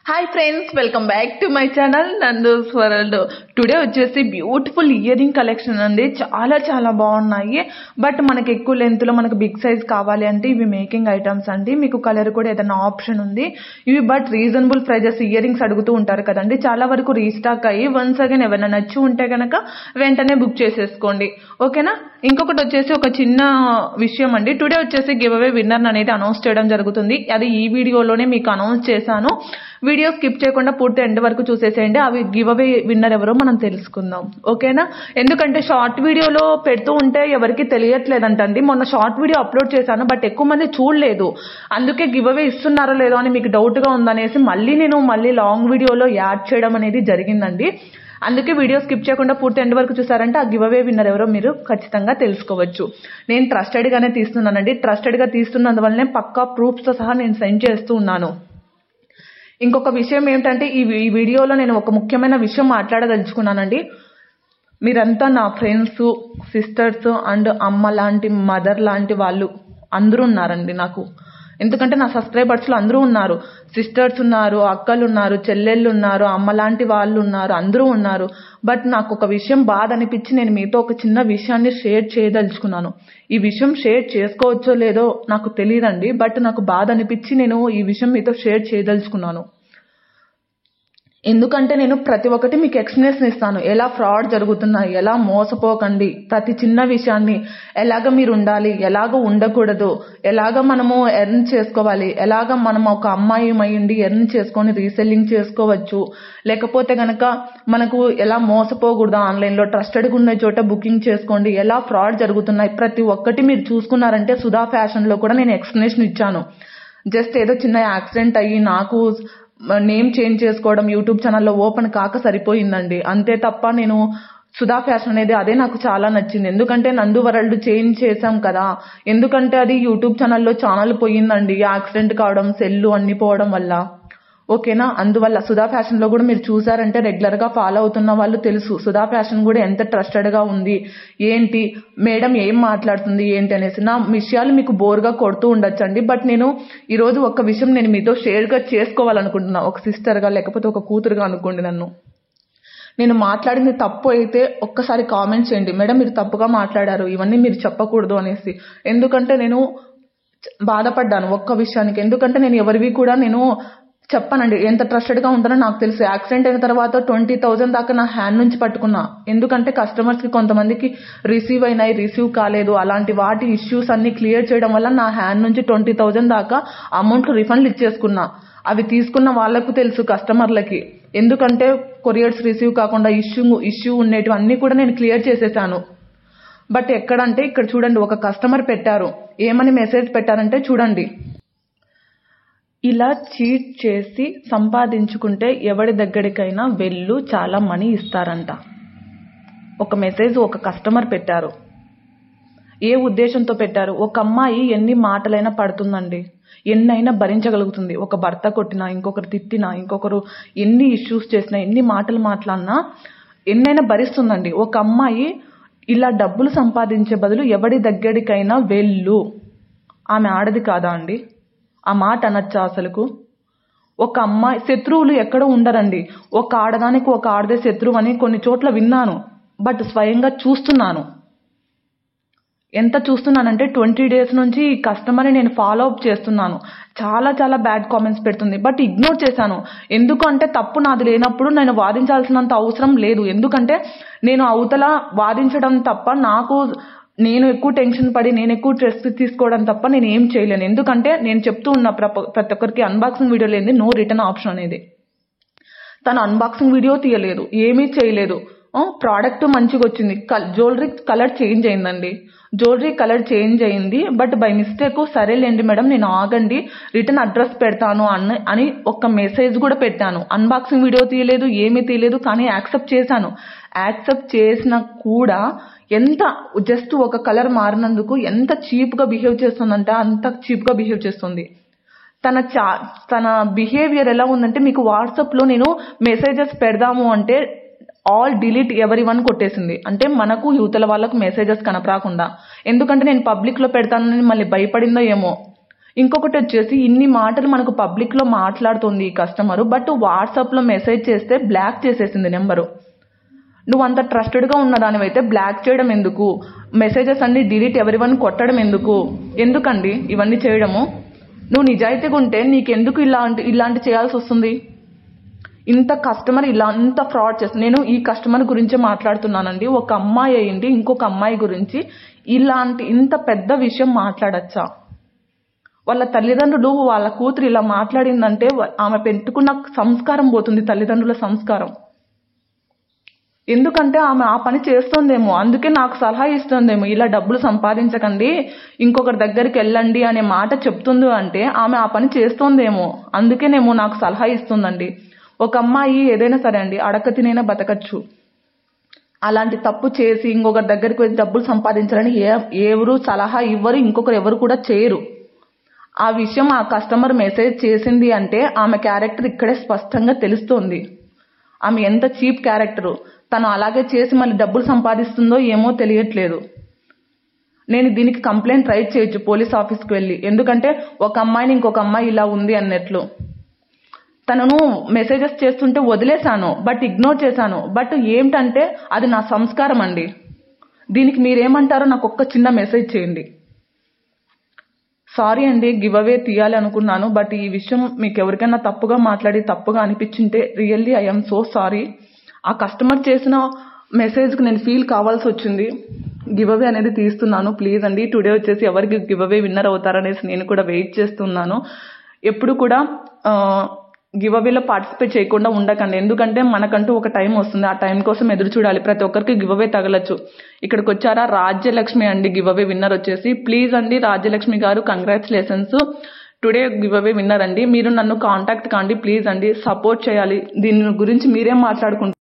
Hi friends, welcome back to my channel Nandu's world. Today వచ్చేసి beautiful ear ring collection అండి. చాలా చాలా బాగున్నాయి. బట్ మనకి ఎక్కువ లెంత్ లో మనకు బిగ్ సైజ్ కావాలి అంటే ఇవి మేకింగ్ ఐటమ్స్ అండి. మీకు కలర్ కూడా ఏదైనా ఆప్షన్ ఉంది. ఇవి but reasonable prices. Earrings అడుగుతూ ఉంటారు కదండి, చాలా వరకు రీస్టాక్ అయ్యి వన్స్ అగైన్ ఎవరైనా నచ్చి ఉంటే కనుక వెంటనే బుక్ చేసేసుకోండి, ఓకేనా. ఇంకొకటి వచ్చేసి ఒక చిన్న విషయం అండి. టుడే వచ్చేసి గివ్ అవే విన్నర్ అనేది అనౌన్స్ చేయడం జరుగుతుంది. అది ఈ వీడియోలోనే మీకు అనౌన్స్ చేశాను. వీడియో స్కిప్ చేయకుండా పూర్తి ఎండ్ వరకు చూసేసేయండి. అవి గివ్ అవే విన్నర్ ఎవరో మనం తెలుసుకుందాం, ఓకేనా. ఎందుకంటే షార్ట్ వీడియోలో పెడుతూ ఉంటే ఎవరికి తెలియట్లేదంటండి. మొన్న షార్ట్ వీడియో అప్లోడ్ చేశాను, బట్ ఎక్కువ మంది చూడలేదు. అందుకే గివ్ అవే ఇస్తున్నారో లేదో అని మీకు డౌట్ గా ఉందనేసి మళ్ళీ లాంగ్ వీడియోలో యాడ్ చేయడం అనేది జరిగిందండి. అందుకే వీడియో స్కిప్ చేయకుండా పూర్తి ఎండ్ వరకు చూసారంటే ఆ గివ్ అవే విన్నర్ ఎవరో మీరు ఖచ్చితంగా తెలుసుకోవచ్చు. నేను ట్రస్టెడ్ గానే తీస్తున్నానండి. ట్రస్టెడ్ గా తీస్తున్నందువల్లనే పక్కా ప్రూఫ్స్ తో సహా నేను సెండ్ చేస్తూ ఉన్నాను. ఇంకొక విషయం ఏమిటంటే ఈ వీడియోలో నేను ఒక ముఖ్యమైన విషయం మాట్లాడదలుచుకున్నానండి. మీరంతా నా ఫ్రెండ్స్, సిస్టర్స్ అండ్ అమ్మ లాంటి, మదర్ లాంటి వాళ్ళు అందరూ ఉన్నారండి నాకు. ఎందుకంటే నా సబ్స్క్రైబర్స్ లో అందరూ ఉన్నారు. సిస్టర్స్ ఉన్నారు, అక్కలు ఉన్నారు, చెల్లెళ్ళు ఉన్నారు, అమ్మ లాంటి వాళ్ళు ఉన్నారు, అందరూ ఉన్నారు. బట్ నాకు ఒక విషయం బాధ అనిపించి నేను మీతో ఒక చిన్న విషయాన్ని షేర్ చేయదలుచుకున్నాను. ఈ విషయం షేర్ చేసుకోవచ్చో లేదో నాకు తెలియదండి, బట్ నాకు బాధ అనిపించి నేను ఈ విషయం మీతో షేర్ చేయదలుచుకున్నాను. ఎందుకంటే నేను ప్రతి ఒక్కటి మీకు ఎక్స్ప్లెనేషన్ ఇస్తాను. ఎలా ఫ్రాడ్ జరుగుతున్నాయి, ఎలా మోసపోకండి, ప్రతి చిన్న విషయాన్ని ఎలాగ మీరు ఉండాలి, ఎలాగ ఉండకూడదు, ఎలాగ మనము ఎర్న్ చేసుకోవాలి, ఎలాగ మనం ఒక అమ్మాయి అయ్యిండి ఎర్న్ చేసుకొని రీసెల్లింగ్ చేసుకోవచ్చు, లేకపోతే గనక మనకు ఎలా మోసపోకూడదు, ఆన్లైన్లో ట్రస్టెడ్గా ఉన్న చోట బుకింగ్ చేసుకోండి, ఎలా ఫ్రాడ్ జరుగుతున్నాయి, ప్రతి ఒక్కటి మీరు చూసుకున్నారంటే సుధా ఫ్యాషన్లో కూడా నేను ఎక్స్ప్లెనేషన్ ఇచ్చాను. జస్ట్ ఏదో చిన్న యాక్సిడెంట్ అయ్యి నాకు నేమ్ చేంజ్ చేసుకోవడం యూట్యూబ్ ఛానల్లో ఓపెన్ కాక సరిపోయిందండి, అంతే తప్ప నేను సుధా ఫ్యాషన్ అనేది అదే నాకు చాలా నచ్చింది. ఎందుకంటే నందు వరల్డ్ చేంజ్ చేశాం కదా, ఎందుకంటే అది యూట్యూబ్ ఛానల్లో ఛానల్ పోయిందండి, యాక్సిడెంట్ కావడం, సెల్లు అన్ని పోవడం వల్ల, ఓకేనా. అందువల్ల సుధా ఫ్యాషన్ లో కూడా మీరు చూసారంటే రెగ్యులర్ గా ఫాలో అవుతున్న వాళ్ళు తెలుసు సుధా ఫ్యాషన్ కూడా ఎంత ట్రస్టెడ్ గా ఉంది, ఏంటి మేడం ఏం మాట్లాడుతుంది ఏంటి అనేసి. నా విషయాలు మీకు బోర్గా కొడుతూ ఉండొచ్చండి, బట్ నేను ఈరోజు ఒక విషయం నేను మీతో షేర్ గా చేసుకోవాలనుకుంటున్నా. ఒక సిస్టర్ గా లేకపోతే ఒక కూతురుగా అనుకోండి నన్ను. నేను మాట్లాడింది తప్పు అయితే ఒక్కసారి కామెంట్ చేయండి, మేడం మీరు తప్పుగా మాట్లాడారు, ఇవన్నీ మీరు చెప్పకూడదు అనేసి. ఎందుకంటే నేను బాధపడ్డాను ఒక్క విషయానికి. ఎందుకంటే నేను ఎవరివి కూడా నేను చెప్పానండి, ఎంత ట్రస్టెడ్ గా ఉంటానో నాకు తెలుసు. యాక్సిడెంట్ అయిన తర్వాత 20,000 దాకా నా హ్యాండ్ నుంచి పట్టుకున్నా. ఎందుకంటే కస్టమర్స్ కి కొంతమందికి రిసీవ్ అయినాయి, రిసీవ్ కాలేదు, అలాంటి వాటి ఇష్యూస్ అన్ని క్లియర్ చేయడం వల్ల నా హ్యాండ్ నుంచి 20,000 దాకా అమౌంట్ రిఫండ్లు ఇచ్చేసుకున్నా. అవి తీసుకున్న వాళ్ళకు తెలుసు, కస్టమర్లకి. ఎందుకంటే కొరియర్స్ రిసీవ్ కాకుండా ఇష్యూ ఉండేటివి అన్ని కూడా నేను క్లియర్ చేసేసాను. బట్ ఎక్కడంటే ఇక్కడ చూడండి, ఒక కస్టమర్ పెట్టారు, ఏమని మెసేజ్ పెట్టారంటే చూడండి, ఇలా చీట్ చేసి సంపాదించుకుంటే ఎవరి దగ్గరికైనా వెళ్ళు, చాలా మనీ ఇస్తారంట. ఒక మెసేజ్ ఒక కస్టమర్ పెట్టారు. ఏ ఉద్దేశంతో పెట్టారు? ఒక అమ్మాయి ఎన్ని మాటలైనా పడుతుందండి, ఎన్నైనా భరించగలుగుతుంది. ఒక భర్త కొట్టినా, ఇంకొకరు తిట్టినా, ఇంకొకరు ఎన్ని ఇష్యూస్ చేసినా, ఎన్ని మాటలు మాట్లాడినా ఎన్నైనా భరిస్తుందండి. ఒక అమ్మాయి ఇలా డబ్బులు సంపాదించే బదులు ఎవరి దగ్గరికైనా వెళ్ళు, ఆమె ఆడది కాదా అండి? ఆ మాట అనొచ్చా అసలుకు? ఒక అమ్మాయి శత్రువులు ఎక్కడో ఉండరండి. ఒక ఆడదానికి ఒక ఆడదే శత్రువు అని కొన్ని చోట్ల విన్నాను, బట్ స్వయంగా చూస్తున్నాను. ఎంత చూస్తున్నానంటే 20 days నుంచి ఈ కస్టమర్ని నేను ఫాలో అప్ చేస్తున్నాను. చాలా చాలా బ్యాడ్ కామెంట్స్ పెడుతుంది, బట్ ఇగ్నోర్ చేశాను. ఎందుకు అంటే తప్పు నాది లేనప్పుడు నేను వాదించాల్సినంత అవసరం లేదు. ఎందుకంటే నేను అవతల వాదించడం తప్ప నేను ఎక్కువ టెన్షన్ పడి నేను ఎక్కువ స్ట్రెస్ తీసుకోవడం తప్ప నేను ఏం చేయలేను. ఎందుకంటే నేను చెప్తూ ఉన్న ప్రతి ఒక్కరికి అన్బాక్సింగ్ వీడియో లేని నో రిటర్న్ ఆప్షన్ అనేది. తను అన్బాక్సింగ్ వీడియో తీయలేదు, ఏమీ చేయలేదు. ప్రోడక్ట్ మంచిగా వచ్చింది, జ్యువెలరీ కలర్ చేంజ్ అయిందండి. జ్యువెలరీ కలర్ చేంజ్ అయింది, బట్ బై మిస్టేక్ సరేలేండి మేడం నేను ఆగండి రిటర్న్ అడ్రస్ పెడతాను అని ఒక మెసేజ్ కూడా పెట్టాను. అన్బాక్సింగ్ వీడియో తీయలేదు, ఏమీ తీయలేదు, కానీ యాక్సెప్ట్ చేశాను. యాక్సెప్ట్ చేసినా కూడా ఎంత జస్ట్ ఒక కలర్ మారినందుకు ఎంత చీప్ గా బిహేవ్ చేస్తుందంటే అంత చీప్ గా బిహేవ్ చేస్తుంది. తన బిహేవియర్ ఎలా ఉందంటే, మీకు వాట్సాప్ లో నేను మెసేజెస్ పెడదాము అంటే ఆల్ డిలీట్ ఎవరీవన్ కొట్టేసింది. అంటే మనకు యువతల వాళ్ళకు మెసేజెస్ కనపరాకుండా. ఎందుకంటే నేను పబ్లిక్ లో పెడతానని మళ్ళీ భయపడిందో ఏమో. ఇంకొకటి వచ్చేసి ఇన్ని మాటలు మనకు పబ్లిక్లో మాట్లాడుతుంది ఈ కస్టమర్, బట్ వాట్సాప్లో మెసేజ్ చేస్తే బ్లాక్ చేసేసింది నెంబరు. నువ్వు అంత ట్రస్టెడ్గా ఉన్నదానివైతే బ్లాక్ చేయడం ఎందుకు, మెసేజెస్ అన్ని డిలీట్ ఎవరివన్ కొట్టడం ఎందుకండి ఇవన్నీ చేయడము? నువ్వు నిజాయితీగా ఉంటే నీకెందుకు ఇలాంటి చేయాల్సి వస్తుంది? ఇంత కస్టమర్ అంత ఫ్రాడ్ చేస్తుంది. నేను ఈ కస్టమర్ గురించే మాట్లాడుతున్నానండి. ఒక అమ్మాయి అయ్యింది ఇంకొక అమ్మాయి గురించి ఇంత పెద్ద విషయం మాట్లాడచ్చా? వాళ్ళ తల్లిదండ్రులు వాళ్ళ కూతురు ఇలా మాట్లాడిందంటే ఆమె పెట్టుకున్న సంస్కారం పోతుంది, తల్లిదండ్రుల సంస్కారం. ఎందుకంటే ఆమె ఆ పని చేస్తుందేమో, అందుకే నాకు సలహా ఇస్తుందేమో, ఇలా డబ్బులు సంపాదించకండి ఇంకొకరి దగ్గరికి వెళ్ళండి అనే మాట చెప్తుంది అంటే ఆమె ఆ పని చేస్తుందేమో, అందుకేనేమో నాకు సలహా ఇస్తుందండి. ఒక అమ్మాయి ఏదైనా సరే అండి అడక తినైనా బతకచ్చు. అలాంటి తప్పు చేసి ఇంకొకరి దగ్గరికి వెళ్ళి డబ్బులు సంపాదించాలని ఎవరు సలహా ఇవ్వరు, ఇంకొకరు ఎవరు కూడా చేయరు. ఆ విషయం ఆ కస్టమర్ మెసేజ్ చేసింది అంటే ఆమె క్యారెక్టర్ ఇక్కడే స్పష్టంగా తెలుస్తోంది. ఆమె ఎంత చీప్ క్యారెక్టరు. తను అలాగే చేసి మళ్ళీ డబ్బులు సంపాదిస్తుందో ఏమో తెలియట్లేదు. నేను దీనికి కంప్లైంట్ రైజ్ చేయొచ్చు పోలీస్ ఆఫీస్కి వెళ్ళి, ఎందుకంటే ఒక అమ్మాయిని ఇంకొక అమ్మాయి ఇలా ఉంది అన్నట్లు. తనను మెసేజెస్ చేస్తుంటే వదిలేశాను, బట్ ఇగ్నోర్ చేశాను. బట్ ఏంటంటే అది నా సంస్కారం అండి. దీనికి మీరేమంటారో నాకు ఒక్క చిన్న మెసేజ్ చేయండి. సారీ అండి, గివ్ అవే తీయాలి అనుకున్నాను, బట్ ఈ విషయం మీకు ఎవరికైనా తప్పుగా మాట్లాడి తప్పుగా అనిపించింటే రియల్లీ ఐఎమ్ సో సారీ. ఆ కస్టమర్ చేసిన మెసేజ్కి నేను ఫీల్ కావాల్సి వచ్చింది. గివ్ అవే అనేది తీస్తున్నాను, ప్లీజ్ అండి. టుడే వచ్చేసి ఎవరికి గివ్ అవే విన్నర్ అవుతారనేసి నేను కూడా వెయిట్ చేస్తున్నాను. ఎప్పుడు కూడా గివ్ అవేలో పార్టిసిపేట్ చేయకుండా ఉండకండి, ఎందుకంటే మనకంటూ ఒక టైం వస్తుంది, ఆ టైం కోసం ఎదురు చూడాలి. ప్రతి ఒక్కరికి గివ్ అవే తగలచ్చు. ఇక్కడికి వచ్చారా రాజ్యలక్ష్మి అండి గివ్ అవే విన్నర్ వచ్చేసి. ప్లీజ్ అండి రాజ్యలక్ష్మి గారు, congratulations, today give away winner అండి. మీరు నన్ను కాంటాక్ట్ కాండి ప్లీజ్ అండి, సపోర్ట్ చేయాలి. దీని గురించి మీరేం మాట్లాడుకుంటారు?